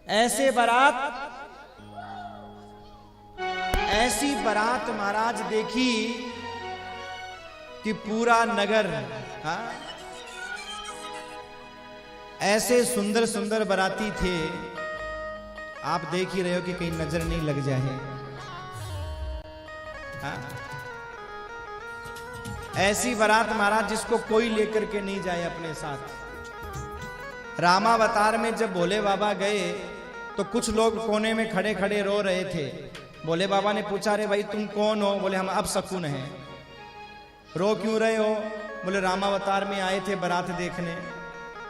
ऐसी बारात महाराज देखी कि पूरा नगर, हाँ, ऐसे सुंदर सुंदर बाराती थे। आप देख ही रहे हो कि कहीं नजर नहीं लग जाए। हाँ? ऐसी बारात महाराज जिसको कोई लेकर के नहीं जाए अपने साथ। रामावतार में जब भोले बाबा गए तो कुछ लोग कोने में खड़े खड़े रो रहे थे। भोले बाबा ने पूछा, रे भाई तुम कौन हो? बोले हम अपशकुन हैं। रो क्यों रहे हो? बोले रामावतार में आए थे बारात देखने।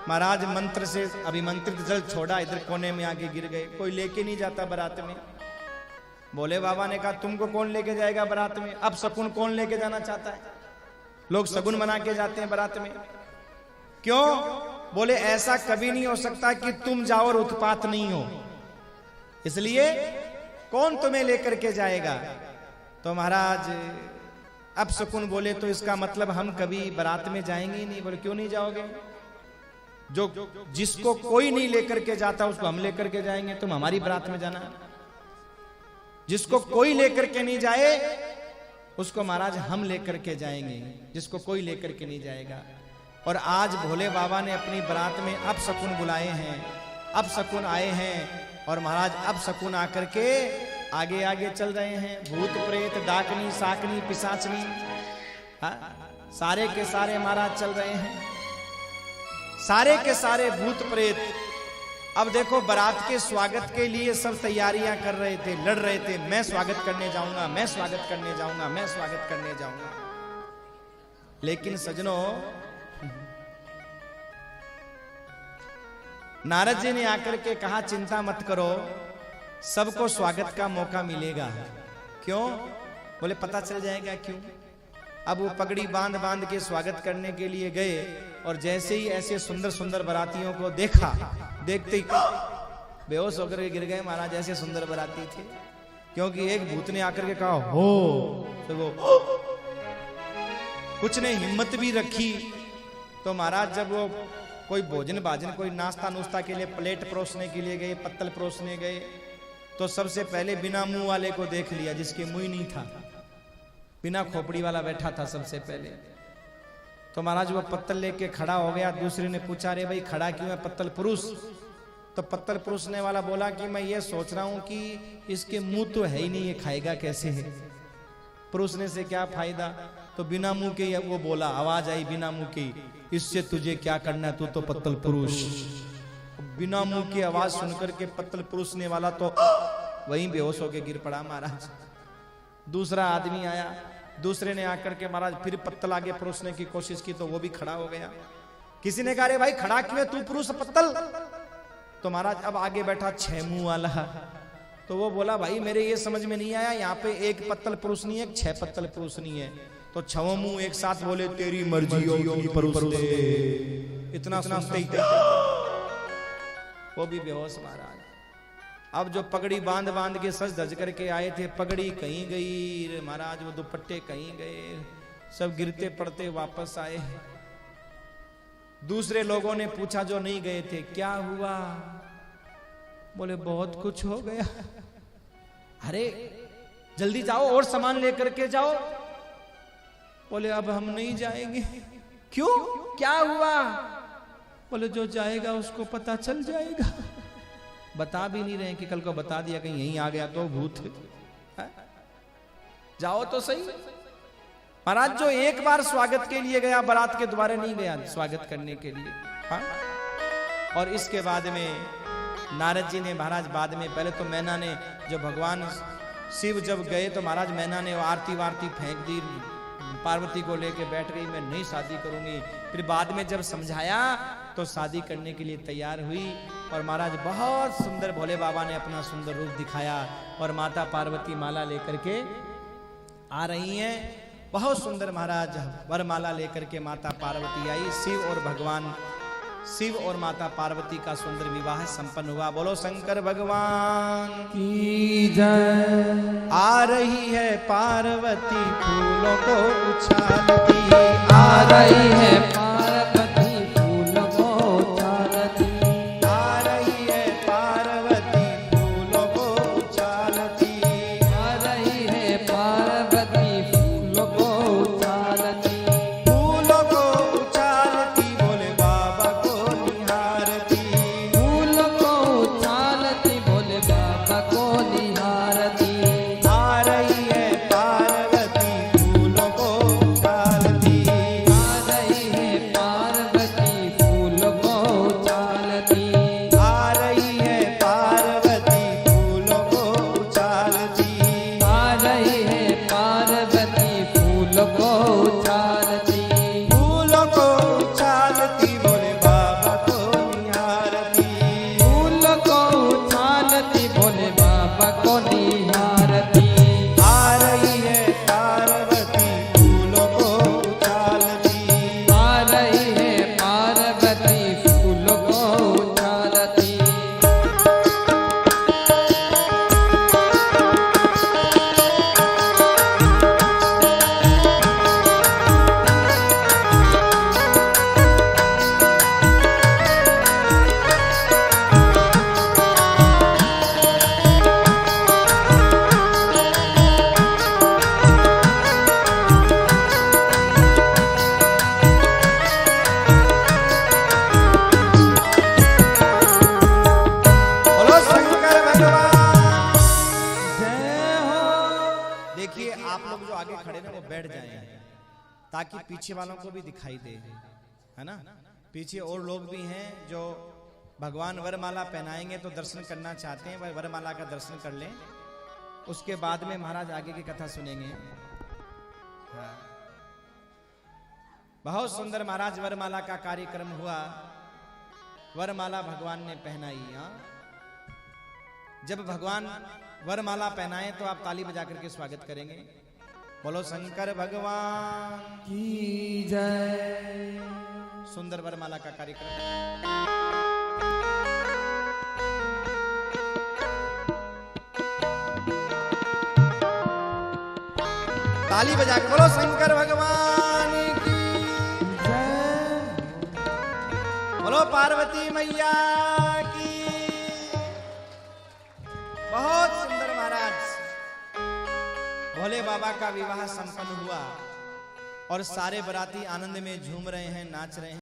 महाराज मंत्र से अभिमंत्रित जल छोड़ा, इधर कोने में आके गिर गए। कोई लेके नहीं जाता बारात में। भोले बाबा ने कहा, तुमको कौन लेके जाएगा बारात में? अब शकुन कौन लेके जाना चाहता है? लोग शगुन बना के जाते हैं बारात में। क्यों? बोले ऐसा कभी नहीं हो सकता कि तुम जाओ और उत्पात नहीं हो, इसलिए कौन तुम्हें लेकर के जाएगा? तो महाराज अब शकुन बोले, तो इसका मतलब हम कभी बारात में जाएंगे ही नहीं। बोले क्यों नहीं जाओगे? जो जिसको कोई नहीं लेकर के जाता उसको हम लेकर के जाएंगे। तुम हमारी बारात में जाना। जिसको कोई लेकर के नहीं जाए उसको महाराज हम लेकर के जाएंगे, जिसको कोई लेकर के नहीं जाएगा। और आज भोले बाबा ने अपनी बारात में अब शकुन बुलाए हैं, अब शकुन आए हैं। और महाराज अब शकुन आकर के आगे आगे चल रहे हैं। भूत प्रेत डाकनी साकनी पिशाचनी, सारे के सारे महाराज चल रहे हैं। सारे के सारे भूत प्रेत अब देखो बारात के स्वागत के लिए सब तैयारियां कर रहे थे, लड़ रहे थे। मैं स्वागत करने जाऊंगा, मैं स्वागत करने जाऊंगा, मैं स्वागत करने जाऊंगा। लेकिन सजनों, नारद जी ने आकर के कहा, चिंता मत करो, सबको स्वागत का मौका मिलेगा। क्यों? बोले पता चल जाएगा क्यों। अब वो पगड़ी बांध बांध के स्वागत करने के लिए गए और जैसे ही ऐसे सुंदर सुंदर बारातियों को देखा, देखते ही बेहोश होकर गिर गए महाराज। ऐसे सुंदर बाराती थे। क्योंकि एक भूत ने आकर के कहा हो, तो वो कुछ ने हिम्मत भी रखी। तो महाराज जब वो कोई भोजन भाजन, कोई नाश्ता नुश्ता के लिए प्लेट परोसने के लिए गए, पत्तल परोसने गए, तो सबसे पहले बिना मुंह वाले को देख लिया, जिसके मुंह नहीं था। बिना खोपड़ी वाला बैठा था सबसे पहले। तो महाराज वो पत्तल लेके खड़ा हो गया। दूसरे ने पूछा, रे भाई खड़ा क्यों है पत्तल पुरुष? तो पत्तल पुरुषने वाला बोला कि मैं ये सोच रहा हूं कि इसके मुंह तो है ही नहीं, ये खाएगा कैसे है? पुरुषने से क्या फायदा? तो बिना मुंह के वो बोला, आवाज आई बिना मुंह की, इससे तुझे क्या करना, तू तो पत्तल पुरुष। बिना मुंह की आवाज सुनकर के पत्तल पुरुषने वाला तो वहीं बेहोश होके गिर पड़ा महाराज। दूसरा आदमी आया, दूसरे ने आकर के महाराज फिर पत्तल आगे परोसने की कोशिश की, तो वो भी खड़ा हो गया। किसी ने कहा, रे भाई खड़ा क्यों है तू पुरुष पत्तल? तो महाराज अब आगे बैठा 6 मुंह वाला। तो वो बोला, भाई मेरे ये समझ में नहीं आया, यहाँ पे एक पत्तल पुरुष नहीं है, 6 पत्तल पुरुष नहीं है। तो 6 मुंह एक साथ बोले, तेरी मर्जी होगी पुरुष दे। इतना सुनते ही वो भी बेहोश महाराज। अब जो पगड़ी बांध बांध के सज धज करके आए थे, पगड़ी कहीं गई महाराज, वो दुपट्टे कहीं गए, सब गिरते पड़ते वापस आए। दूसरे लोगों ने पूछा जो नहीं गए थे, क्या हुआ? बोले बहुत कुछ हो गया। अरे जल्दी जाओ और सामान लेकर के जाओ। बोले अब हम नहीं जाएंगे। क्यों? क्या हुआ? बोले जो जाएगा उसको पता चल जाएगा। बता भी नहीं रहे कि कल को बता दिया कहीं यहीं आ गया तो भूत है। जाओ तो सही। महाराज जो एक बार स्वागत के लिए गया बारात के द्वारे नहीं गया स्वागत करने के लिए। हाँ? और इसके बाद में नारद जी ने महाराज बाद में, पहले तो मैना ने, जो भगवान शिव जब गए तो महाराज मैना ने आरती वारती फेंक दी, पार्वती को लेके बैठ गई, मैं नहीं शादी करूंगी। फिर बाद में जब समझाया तो शादी करने के लिए तैयार हुई। और महाराज बहुत सुंदर भोले बाबा ने अपना सुंदर रूप दिखाया और माता पार्वती माला लेकर के आ रही हैं। बहुत सुंदर महाराज वरमाला लेकर के माता पार्वती आई। शिव और माता पार्वती का सुंदर विवाह संपन्न हुआ। बोलो शंकर भगवान की जय। आ रही है पार्वती फूलों को उछालती, आ रही है पार्वती फूलों को उछालती, आ रही है पार्वती ताकि पीछे वालों को भी दिखाई दे, है ना। पीछे और लोग भी हैं जो भगवान वरमाला पहनाएंगे तो दर्शन करना चाहते हैं, वह वरमाला का दर्शन कर लें। उसके बाद में महाराज आगे की कथा सुनेंगे। हाँ। बहुत सुंदर महाराज वरमाला का कार्यक्रम हुआ। वरमाला भगवान ने पहनाई। हाँ, जब भगवान वरमाला पहनाए तो आप ताली बजा करके स्वागत करेंगे। बोलो शंकर भगवान की जय। सुंदर वरमाला का कार्यक्रम। ताली बजा के बोलो शंकर भगवान की जय। बोलो पार्वती मैया की। बहुत सुंदर महाराज भोले बाबा का विवाह संपन्न हुआ और सारे बराती आनंद में झूम रहे हैं, नाच रहे हैं।